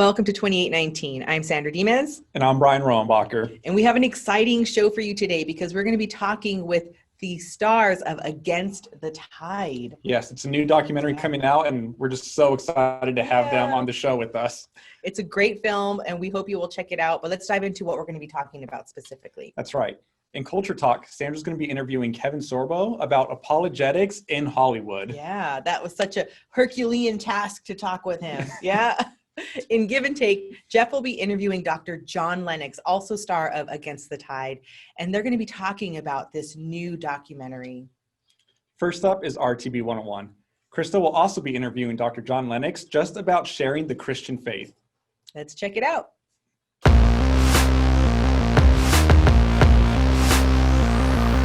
Welcome to 2819. I'm Sandra Dimes. And I'm Brian Rohenbacher. And we have an exciting show for you today because we're going to be talking with the stars of Against the Tide. Yes, it's a new documentary coming out, and we're just so excited to have them on the show with us. It's a great film, and we hope you will check it out. But let's dive into what we're going to be talking about specifically. That's right. In Culture Talk, Sandra's going to be interviewing Kevin Sorbo about apologetics in Hollywood. Yeah, that was such a Herculean task to talk with him. Yeah. In Give and Take, Jeff will be interviewing Dr. John Lennox, also star of Against the Tide, and they're going to be talking about this new documentary. First up is RTB 101. Krista will also be interviewing Dr. John Lennox just about sharing the Christian faith. Let's check it out.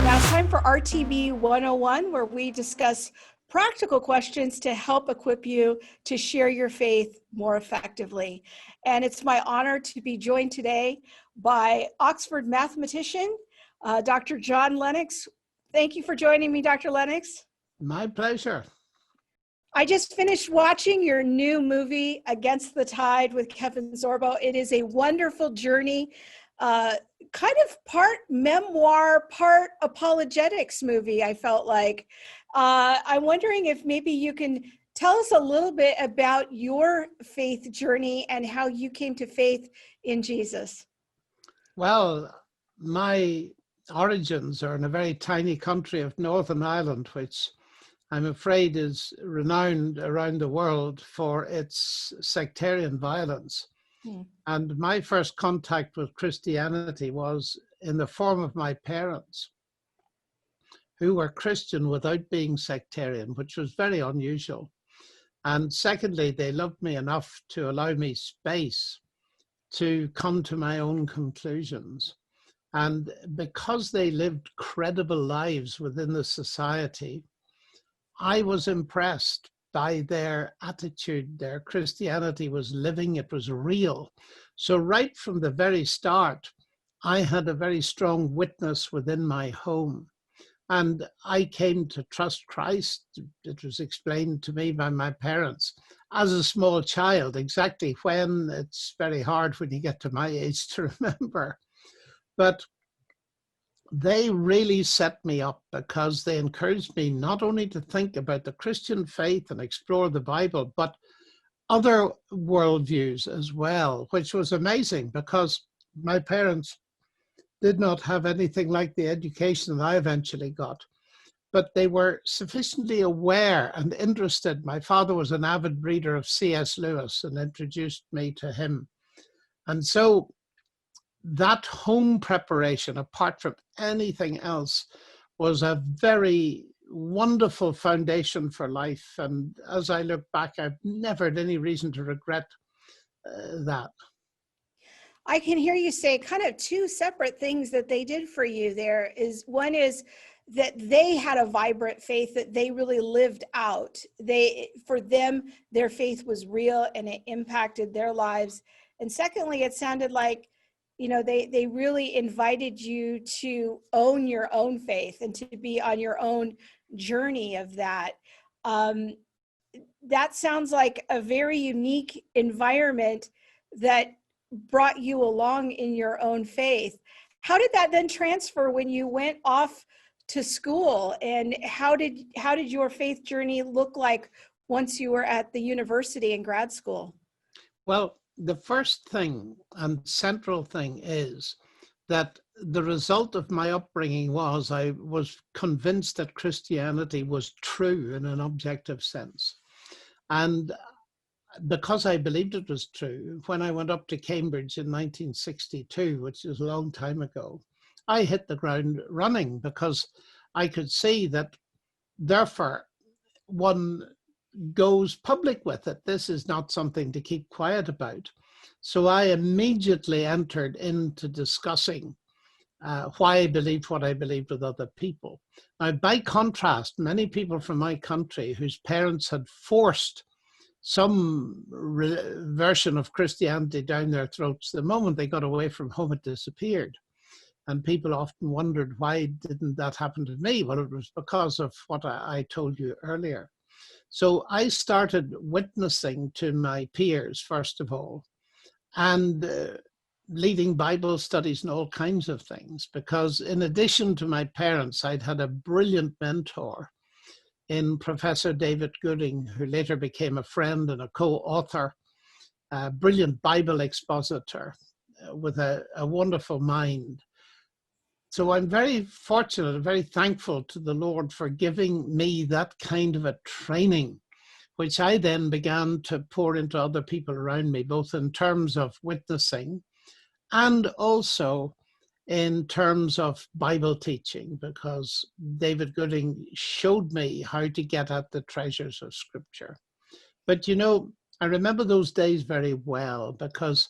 Now it's time for RTB 101, where we discuss practical questions to help equip you to share your faith more effectively. And it's my honor to be joined today by Oxford mathematician, Dr. John Lennox. Thank you for joining me, Dr. Lennox. My pleasure. I just finished watching your new movie, Against the Tide with Kevin Sorbo. It is a wonderful journey, kind of part memoir, part apologetics movie, I felt like. I'm wondering if maybe you can tell us a little bit about your faith journey and how you came to faith in Jesus. Well, my origins are in a very tiny country of Northern Ireland, which I'm afraid is renowned around the world for its sectarian violence. And my first contact with Christianity was in the form of my parents, who were Christian without being sectarian, which was very unusual. And secondly, they loved me enough to allow me space to come to my own conclusions. And because they lived credible lives within the society, I was impressed by their attitude. Their Christianity was living, it was real. So right from the very start, I had a very strong witness within my home. And I came to trust Christ. It was explained to me by my parents as a small child. Exactly when, it's very hard when you get to my age to remember. But they really set me up because they encouraged me not only to think about the Christian faith and explore the Bible, but other worldviews as well, which was amazing because my parents did not have anything like the education that I eventually got, but they were sufficiently aware and interested. My father was an avid reader of C.S. Lewis and introduced me to him. And so that home preparation, apart from anything else, was a very wonderful foundation for life. And as I look back, I've never had any reason to regret that. I can hear you say kind of two separate things that they did for you there. One is that they had a vibrant faith that they really lived out. For them, their faith was real and it impacted their lives. And secondly, it sounded like, you know, they really invited you to own your own faith and to be on your own journey of that. That sounds like a very unique environment that brought you along in your own faith. How did that then transfer when you went off to school, and how did your faith journey look like once you were at the university and grad school? Well, the first thing and central thing is that the result of my upbringing was I was convinced that Christianity was true in an objective sense. And because I believed it was true, when I went up to Cambridge in 1962, which is a long time ago, I hit the ground running because I could see that, therefore, one goes public with it. This is not something to keep quiet about. So I immediately entered into discussing why I believed what I believed with other people. Now, by contrast, many people from my country whose parents had forced some version of Christianity down their throats, the moment they got away from home, it disappeared. And people often wondered, why didn't that happen to me? Well, it was because of what I told you earlier. So I started witnessing to my peers, first of all, and leading Bible studies and all kinds of things, because in addition to my parents, I'd had a brilliant mentor in Professor David Gooding, who later became a friend and a co-author, a brilliant Bible expositor with a wonderful mind. So I'm very fortunate and very thankful to the Lord for giving me that kind of a training, which I then began to pour into other people around me, both in terms of witnessing and also in terms of Bible teaching, because David Gooding showed me how to get at the treasures of Scripture. But you know, I remember those days very well, because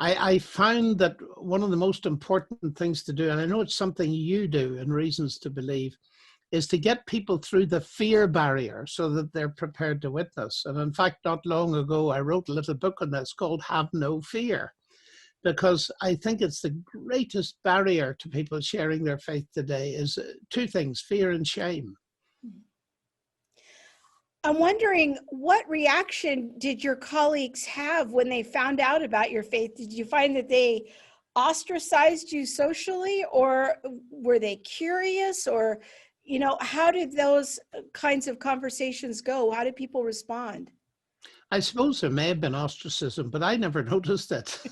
I found that one of the most important things to do, and I know it's something you do in Reasons to Believe, is to get people through the fear barrier so that they're prepared to witness. And in fact, not long ago, I wrote a little book on this called Have No Fear, because I think it's the greatest barrier to people sharing their faith today is two things, fear and shame. I'm wondering, what reaction did your colleagues have when they found out about your faith? Did you find that they ostracized you socially, or were they curious, or, you know, how did those kinds of conversations go? How did people respond? I suppose there may have been ostracism, but I never noticed it.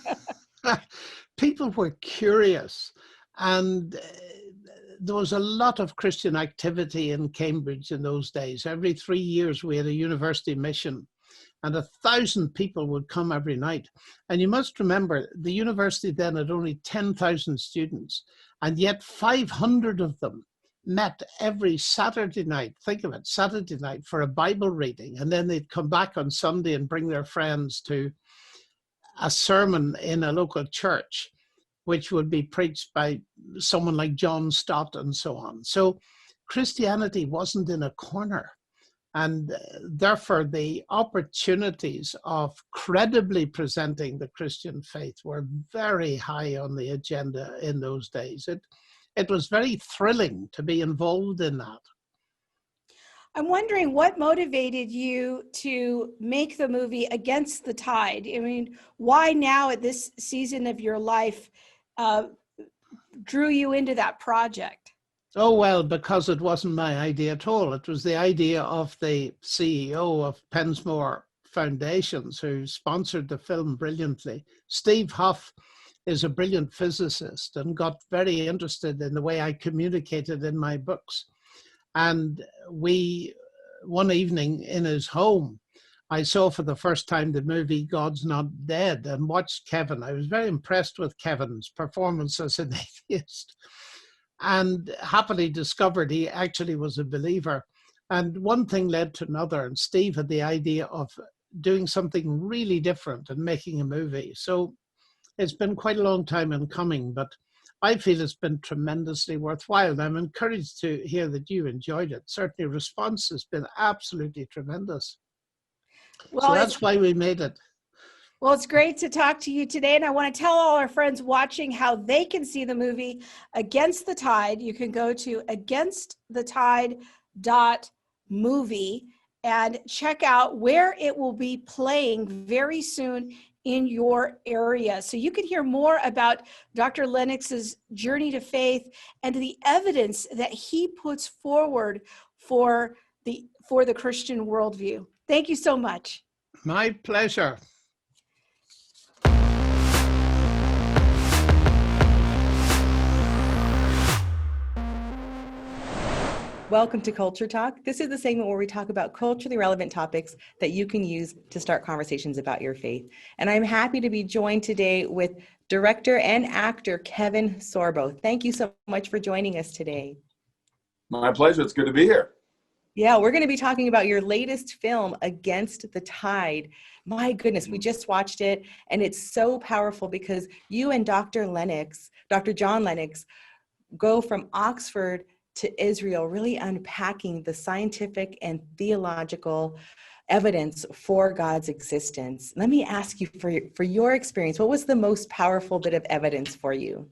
People were curious, and there was a lot of Christian activity in Cambridge in those days. Every 3 years we had a university mission, and 1,000 people would come every night. And you must remember, the university then had only 10,000 students, and yet 500 of them met every Saturday night. Think of it, Saturday night, for a Bible reading, and then they'd come back on Sunday and bring their friends to a sermon in a local church, which would be preached by someone like John Stott and so on. So Christianity wasn't in a corner. And therefore, the opportunities of credibly presenting the Christian faith were very high on the agenda in those days. It was very thrilling to be involved in that. I'm wondering what motivated you to make the movie Against the Tide. I mean, why now at this season of your life drew you into that project? Oh, well, because it wasn't my idea at all. It was the idea of the CEO of Pensmore Foundations, who sponsored the film brilliantly. Steve Huff is a brilliant physicist and got very interested in the way I communicated in my books. And we, one evening in his home, I saw for the first time the movie God's Not Dead and watched Kevin. I was very impressed with Kevin's performance as an atheist, and happily discovered he actually was a believer. And one thing led to another, and Steve had the idea of doing something really different and making a movie. So it's been quite a long time in coming, but I feel it's been tremendously worthwhile. And I'm encouraged to hear that you enjoyed it. Certainly response has been absolutely tremendous. Well, so that's why we made it. Well, it's great to talk to you today. And I want to tell all our friends watching how they can see the movie Against the Tide. You can go to againstthetide.movie and check out where it will be playing very soon in your area. So you can hear more about Dr. Lennox's journey to faith and the evidence that he puts forward for the Christian worldview. Thank you so much. My pleasure. Welcome to Culture Talk. This is the segment where we talk about culturally relevant topics that you can use to start conversations about your faith. And I'm happy to be joined today with director and actor Kevin Sorbo. Thank you so much for joining us today. My pleasure. It's good to be here. Yeah, we're going to be talking about your latest film, Against the Tide. My goodness, we just watched it, and it's so powerful because you and Dr. John Lennox, go from Oxford to Israel, really unpacking the scientific and theological evidence for God's existence. Let me ask you, for your experience, what was the most powerful bit of evidence for you?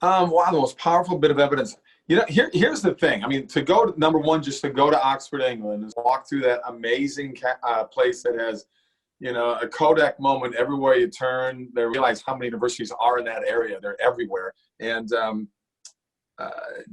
Wow, the most powerful bit of evidence. You know, here's the thing. I mean, to go to, just to go to Oxford, England, and walk through that amazing place that has a Kodak moment everywhere you turn. They realize how many universities are in that area. They're everywhere. And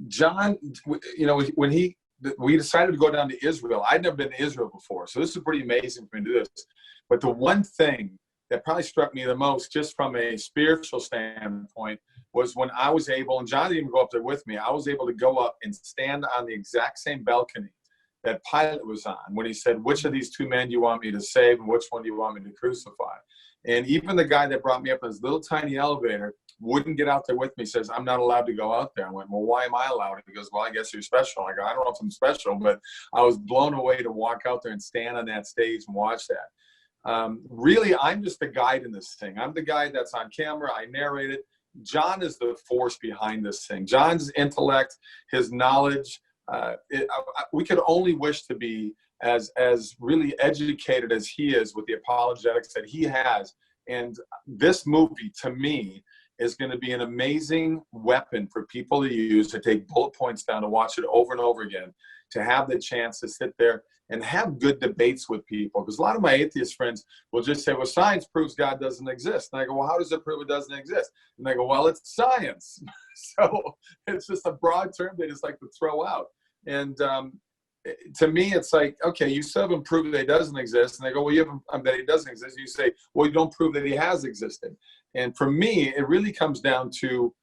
John, when we decided to go down to Israel, I'd never been to Israel before. So this is pretty amazing for me to do this. But the one thing that probably struck me the most, just from a spiritual standpoint, was when I was able, and John didn't even go up there with me, I was able to go up and stand on the exact same balcony that Pilate was on when he said, which of these two men do you want me to save and which one do you want me to crucify? And even the guy that brought me up in this little tiny elevator wouldn't get out there with me, says, I'm not allowed to go out there. I went, well, why am I allowed? He goes, well, I guess you're special. I go, I don't know if I'm special, but I was blown away to walk out there and stand on that stage and watch that. Really, I'm just the guide in this thing. I'm the guy that's on camera. I narrate it. John is the force behind this thing. John's intellect, his knowledge, we could only wish to be as really educated as he is with the apologetics that he has. And this movie, to me, is going to be an amazing weapon for people to use to take bullet points down, to watch it over and over again, to have the chance to sit there and have good debates with people. Because a lot of my atheist friends will just say, well, science proves God doesn't exist. And I go, well, how does it prove it doesn't exist? And they go, well, it's science. So it's just a broad term they just like to throw out. And to me, it's like, okay, you still haven't proved that he doesn't exist. And they go, well, you haven't that he doesn't exist. You say, well, you don't prove that he has existed. And for me, it really comes down to,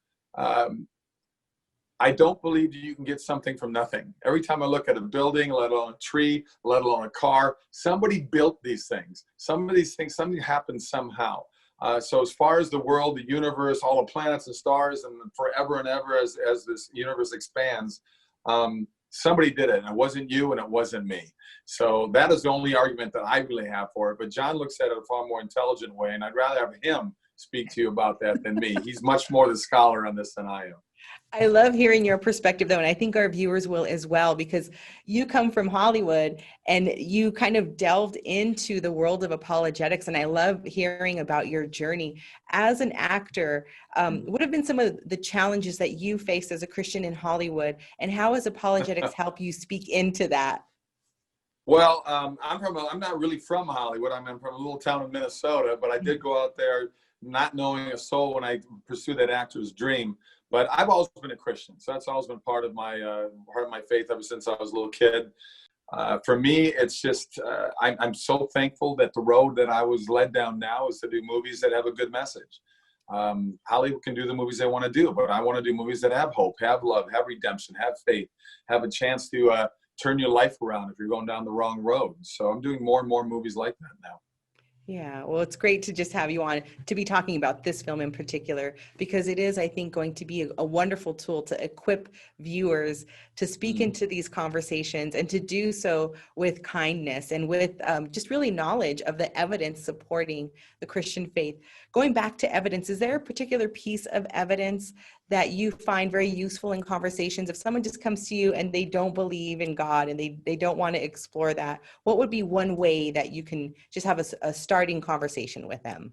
I don't believe you can get something from nothing. Every time I look at a building, let alone a tree, let alone a car, somebody built these things. Some of these things, something happened somehow. So as far as the world, the universe, all the planets and stars, and forever and ever as this universe expands, somebody did it, and it wasn't you and it wasn't me. So that is the only argument that I really have for it. But John looks at it a far more intelligent way, and I'd rather have him speak to you about that than me. He's much more the scholar on this than I am. I love hearing your perspective, though, and I think our viewers will as well, because you come from Hollywood and you kind of delved into the world of apologetics, and I love hearing about your journey as an actor. What have been some of the challenges that you faced as a Christian in Hollywood, and how has apologetics helped you speak into that? Well, I'm not really from Hollywood. I'm from a little town in Minnesota, but I did go out there not knowing a soul when I pursued that actor's dream. But I've always been a Christian, so that's always been part of my faith ever since I was a little kid. For me, it's just I'm so thankful that the road that I was led down now is to do movies that have a good message. Hollywood can do the movies they want to do, but I want to do movies that have hope, have love, have redemption, have faith, have a chance to turn your life around if you're going down the wrong road. So I'm doing more and more movies like that now. Yeah, well, it's great to just have you on to be talking about this film in particular, because it is, I think, going to be a wonderful tool to equip viewers to speak into these conversations and to do so with kindness and with just really knowledge of the evidence supporting the Christian faith. Going back to evidence, is there a particular piece of evidence that you find very useful in conversations? If someone just comes to you and they don't believe in God and they don't want to explore that, what would be one way that you can just have a starting conversation with them?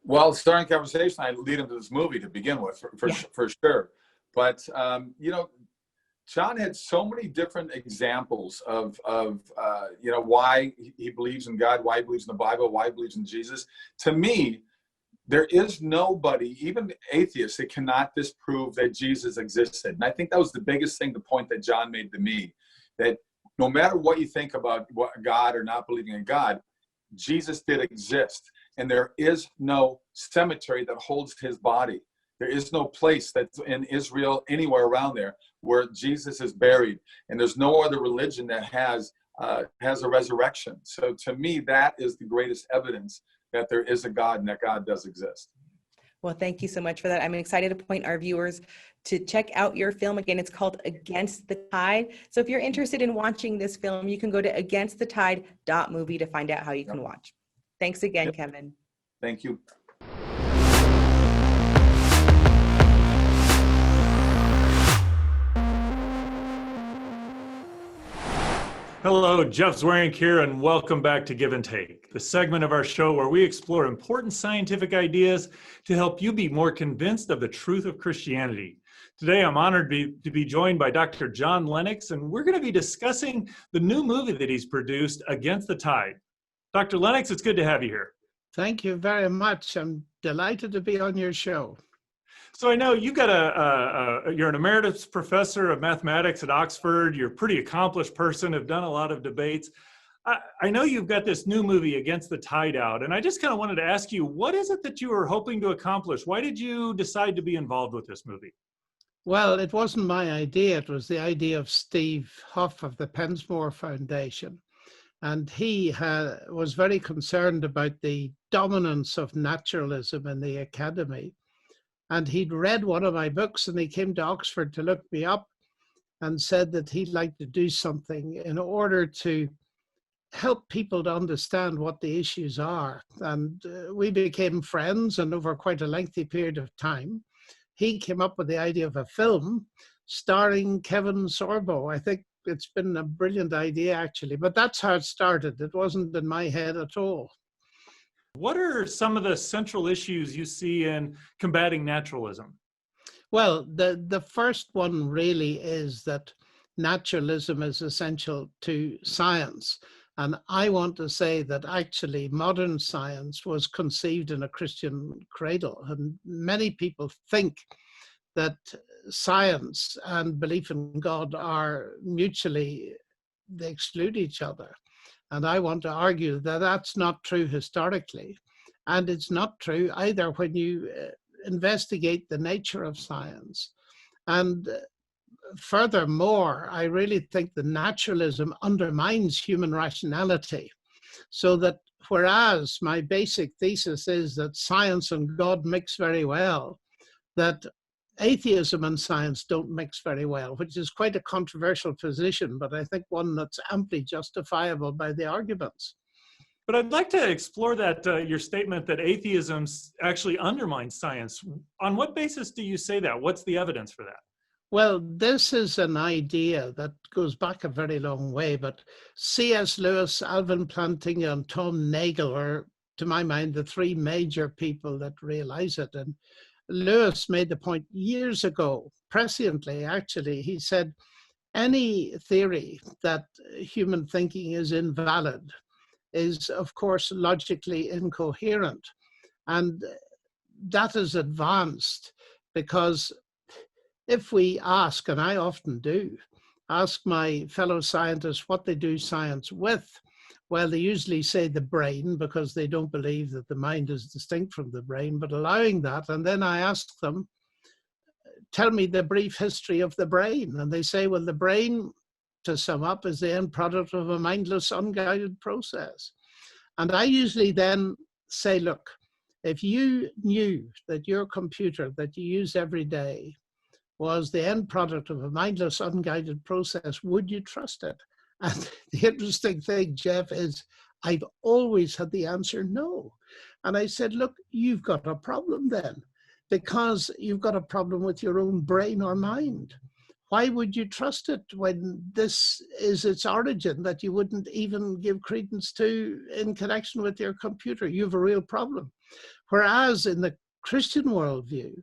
Well, starting conversation, I lead them to this movie to begin with, for sure. But, John had so many different examples of why he believes in God, why he believes in the Bible, why he believes in Jesus. To me, there is nobody, even atheists, that cannot disprove that Jesus existed. And I think that was the biggest thing, the point that John made to me, that no matter what you think about God or not believing in God, Jesus did exist. And there is no cemetery that holds his body. There is no place that's in Israel, anywhere around there, where Jesus is buried. And there's no other religion that has a resurrection. So to me, that is the greatest evidence that there is a God and that God does exist. Well, thank you so much for that. I'm excited to point our viewers to check out your film. Again, it's called Against the Tide. So if you're interested in watching this film, you can go to againstthetide.movie to find out how you can watch. Thanks again, Kevin. Thank you. Hello, Jeff Zwarenk here, and welcome back to Give and Take, the segment of our show where we explore important scientific ideas to help you be more convinced of the truth of Christianity. Today, I'm honored to be joined by Dr. John Lennox, and we're going to be discussing the new movie that he's produced, Against the Tide. Dr. Lennox, it's good to have you here. Thank you very much. I'm delighted to be on your show. So I know you got you're an emeritus professor of mathematics at Oxford. You're a pretty accomplished person, have done a lot of debates. I know you've got this new movie, Against the Tide, out, and I just kind of wanted to ask you, what is it that you were hoping to accomplish? Why did you decide to be involved with this movie? Well, it wasn't my idea. It was the idea of Steve Huff of the Pensmore Foundation. And he was very concerned about the dominance of naturalism in the academy. And he'd read one of my books and he came to Oxford to look me up and said that he'd like to do something in order to help people to understand what the issues are. And we became friends, and over quite a lengthy period of time, he came up with the idea of a film starring Kevin Sorbo. I think it's been a brilliant idea, actually, but that's how it started. It wasn't in my head at all. What are some of the central issues you see in combating naturalism? Well, the first one really is that naturalism is essential to science. And I want to say that actually modern science was conceived in a Christian cradle. And many people think that science and belief in God are mutually, they exclude each other. And I want to argue that that's not true historically. And it's not true either when you investigate the nature of science. And furthermore, I really think that naturalism undermines human rationality. So that whereas my basic thesis is that science and God mix very well, that atheism and science don't mix very well, which is quite a controversial position, but I think one that's amply justifiable by the arguments. But I'd like to explore that, your statement that atheism actually undermines science. On what basis do you say that? What's the evidence for that? Well, this is an idea that goes back a very long way, but C.S. Lewis, Alvin Plantinga, and Tom Nagel are, to my mind, the three major people that realize it. And Lewis made the point years ago, presciently actually, he said, any theory that human thinking is invalid is, of course, logically incoherent. And that is advanced because if we ask, and I often do, ask my fellow scientists what they do science with, well, they usually say the brain because they don't believe that the mind is distinct from the brain, but allowing that, and then I ask them, tell me the brief history of the brain. And they say, well, the brain, to sum up, is the end product of a mindless, unguided process. And I usually then say, look, if you knew that your computer that you use every day was the end product of a mindless, unguided process, would you trust it? And the interesting thing, Jeff, is I've always had the answer no. And I said, look, you've got a problem then, because you've got a problem with your own brain or mind. Why would you trust it when this is its origin that you wouldn't even give credence to in connection with your computer? You have a real problem. Whereas in the Christian worldview,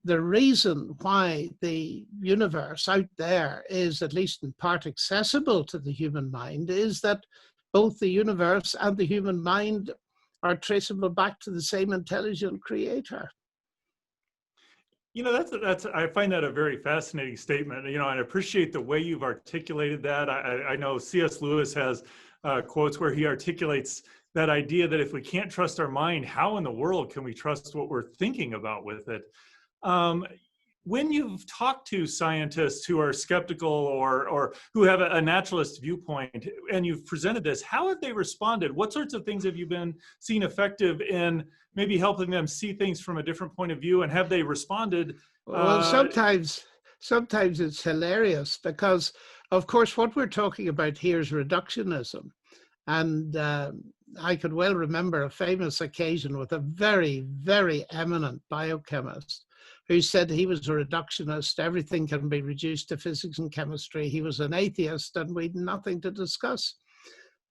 the reason why the universe out there is at least in part accessible to the human mind is that both the universe and the human mind are traceable back to the same intelligent creator. You know, I find that a very fascinating statement. You know, and I appreciate the way you've articulated that. I know C.S. Lewis has quotes where he articulates that idea that if we can't trust our mind, how in the world can we trust what we're thinking about with it? When you've talked to scientists who are skeptical or who have a naturalist viewpoint, and you've presented this, how have they responded? What sorts of things have you been seen effective in maybe helping them see things from a different point of view? And have they responded? Well, sometimes it's hilarious because, of course, what we're talking about here is reductionism. And I could well remember a famous occasion with a very, very eminent biochemist who said he was a reductionist. Everything can be reduced to physics and chemistry. He was an atheist and we'd nothing to discuss.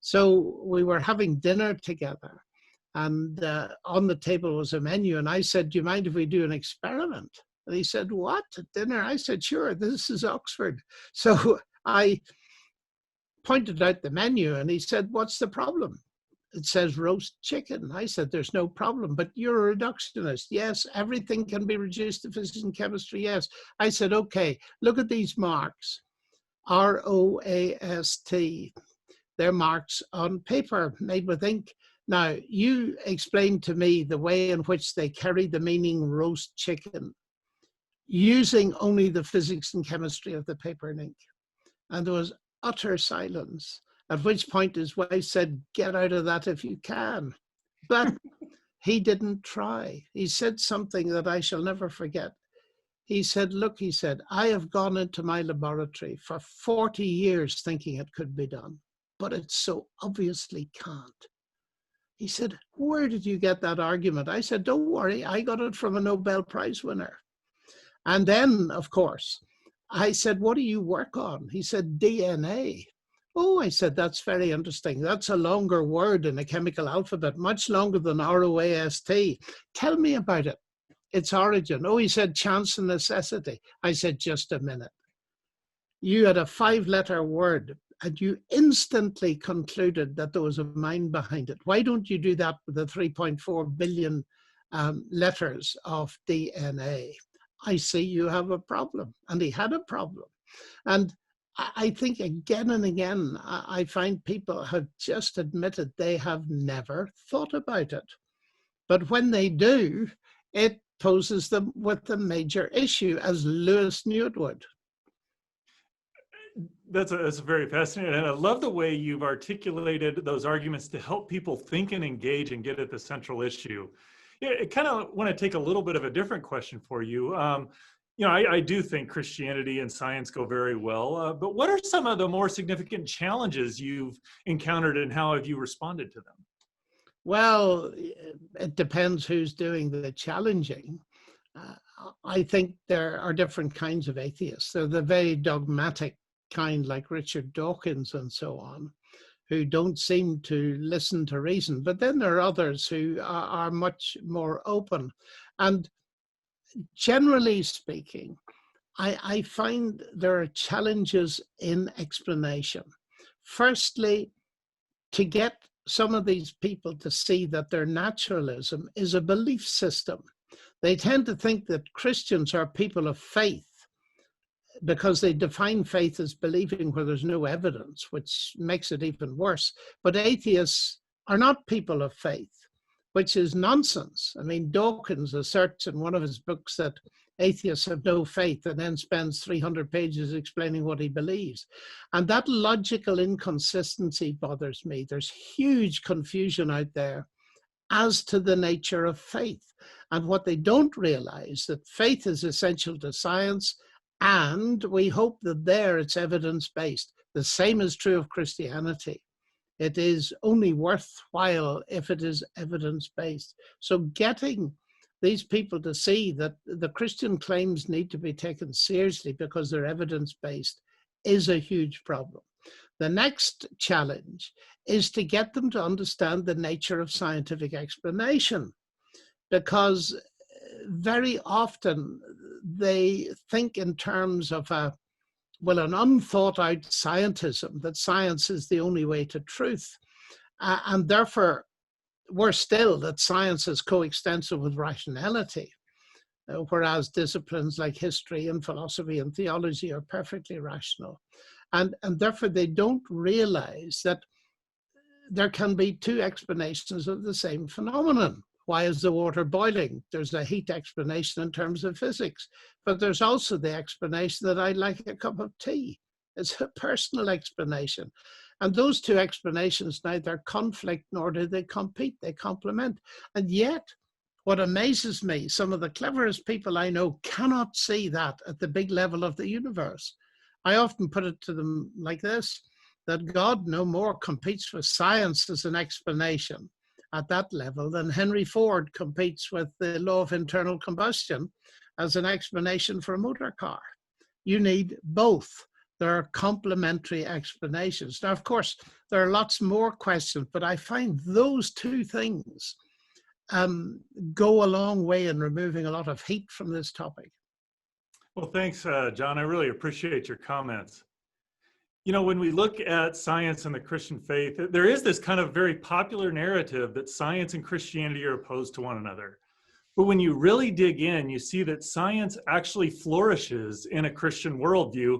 So we were having dinner together and on the table was a menu. And I said, do you mind if we do an experiment? And he said, what, at dinner? I said, sure, this is Oxford. So I pointed out the menu and he said, what's the problem? it says roast chicken. I said, there's no problem, but you're a reductionist. Yes, everything can be reduced to physics and chemistry. Yes. I said, okay, look at these marks, R-O-A-S-T. They're marks on paper made with ink. Now, you explained to me the way in which they carry the meaning roast chicken, using only the physics and chemistry of the paper and ink. And there was utter silence, at which point his wife said, get out of that if you can. But he didn't try. He said something that I shall never forget. He said, look, he said, I have gone into my laboratory for 40 years thinking it could be done, but it so obviously can't. He said, where did you get that argument? I said, don't worry, I got it from a Nobel Prize winner. And then, of course, I said, what do you work on? He said, DNA. Oh, I said, that's very interesting. That's a longer word in a chemical alphabet, much longer than R-O-A-S-T. Tell me about it, its origin. Oh, he said, chance and necessity. I said, just a minute. You had a 5-letter word, and you instantly concluded that there was a mind behind it. Why don't you do that with the 3.4 billion letters of DNA? I see you have a problem. And he had a problem. And I think again and again, I find people have just admitted they have never thought about it. But when they do, it poses them with a major issue, as Lewis knew it would. That's very fascinating. And I love the way you've articulated those arguments to help people think and engage and get at the central issue. Yeah, I kind of want to take a little bit of a different question for you. I do think Christianity and science go very well, but what are some of the more significant challenges you've encountered and how have you responded to them? Well, it depends who's doing the challenging. I think there are different kinds of atheists. There are the very dogmatic kind like Richard Dawkins and so on, who don't seem to listen to reason. But then there are others who are much more open. And generally speaking, I find there are challenges in explanation. Firstly, to get some of these people to see that their naturalism is a belief system. They tend to think that Christians are people of faith, because they define faith as believing where there's no evidence, which makes it even worse. But atheists are not people of faith, which is nonsense. I mean, Dawkins asserts in one of his books that atheists have no faith and then spends 300 pages explaining what he believes. And that logical inconsistency bothers me. There's huge confusion out there as to the nature of faith. And what they don't realize, that faith is essential to science, and we hope that there it's evidence-based. The same is true of Christianity. It is only worthwhile if it is evidence-based. So getting these people to see that the Christian claims need to be taken seriously because they're evidence-based is a huge problem. The next challenge is to get them to understand the nature of scientific explanation, because very often they think in terms of an unthought out scientism, that science is the only way to truth. And therefore, worse still, that science is coextensive with rationality, whereas disciplines like history and philosophy and theology are perfectly rational. And therefore, they don't realize that there can be two explanations of the same phenomenon. Why is the water boiling? There's a heat explanation in terms of physics, but there's also the explanation that I like a cup of tea. It's a personal explanation. And those two explanations neither conflict nor do they compete, they complement. And yet, what amazes me, some of the cleverest people I know cannot see that at the big level of the universe. I often put it to them like this, that God no more competes with science as an explanation at that level than Henry Ford competes with the law of internal combustion as an explanation for a motor car. You need both. There are complementary explanations. Now, of course, there are lots more questions, but I find those two things go a long way in removing a lot of heat from this topic. Well, thanks, John. I really appreciate your comments. You know, when we look at science and the Christian faith, there is this kind of very popular narrative that science and Christianity are opposed to one another. But when you really dig in, you see that science actually flourishes in a Christian worldview,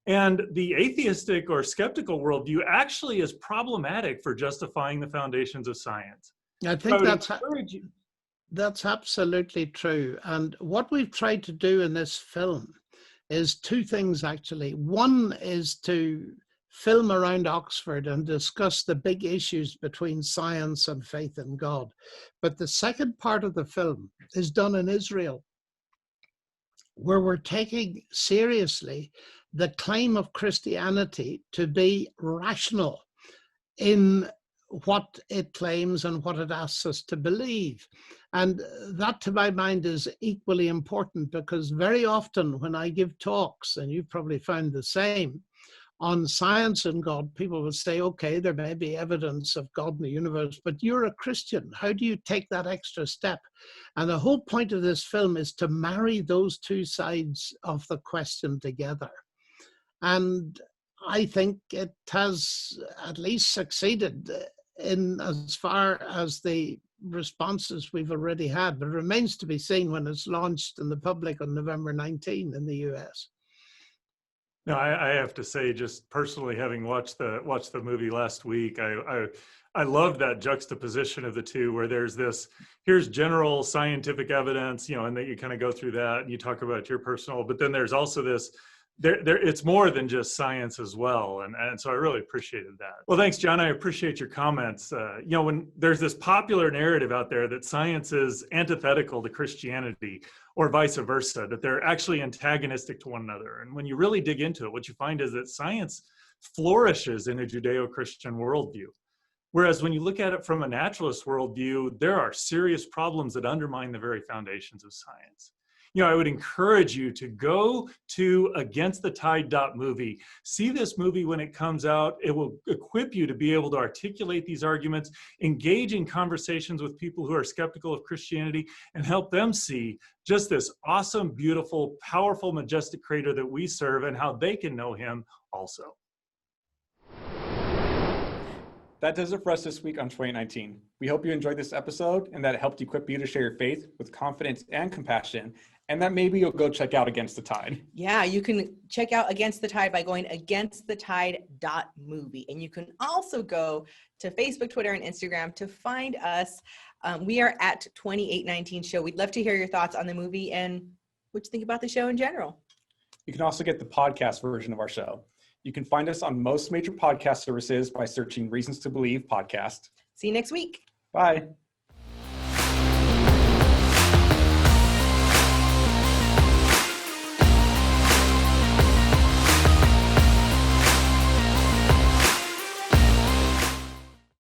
and the atheistic or skeptical worldview actually is problematic for justifying the foundations of science. I think So I would that's encourage you- That's absolutely true. And what we've tried to do in this film is two things, actually. One is to film around Oxford and discuss the big issues between science and faith in God. But the second part of the film is done in Israel, where we're taking seriously the claim of Christianity to be rational in what it claims and what it asks us to believe. And that, to my mind, is equally important, because very often when I give talks, and you've probably found the same, on science and God, people will say, okay, there may be evidence of God in the universe, but you're a Christian. How do you take that extra step? And the whole point of this film is to marry those two sides of the question together. And I think it has at least succeeded in as far as the responses we've already had, but it remains to be seen when it's launched in the public on November 19 in the US. No, I have to say, just personally, having watched the movie last week, I loved that juxtaposition of the two, where there's this, here's general scientific evidence, you know, and that you kind of go through that and you talk about your personal, but then there's also this, it's more than just science as well. And so I really appreciated that. Well, thanks, John. I appreciate your comments. You know, when there's this popular narrative out there that science is antithetical to Christianity, or vice versa, that they're actually antagonistic to one another. And when you really dig into it, what you find is that science flourishes in a Judeo-Christian worldview. Whereas when you look at it from a naturalist worldview, there are serious problems that undermine the very foundations of science. You know, I would encourage you to go to againstthetide.movie. See this movie when it comes out. It will equip you to be able to articulate these arguments, engage in conversations with people who are skeptical of Christianity, and help them see just this awesome, beautiful, powerful, majestic creator that we serve and how they can know him also. That does it for us this week on 2019. We hope you enjoyed this episode and that it helped equip you to share your faith with confidence and compassion, and that maybe you'll go check out Against the Tide. Yeah, you can check out Against the Tide by going againstthetide.movie. And you can also go to Facebook, Twitter, and Instagram to find us. We are at 2819 Show. We'd love to hear your thoughts on the movie and what you think about the show in general. You can also get the podcast version of our show. You can find us on most major podcast services by searching Reasons to Believe podcast. See you next week. Bye.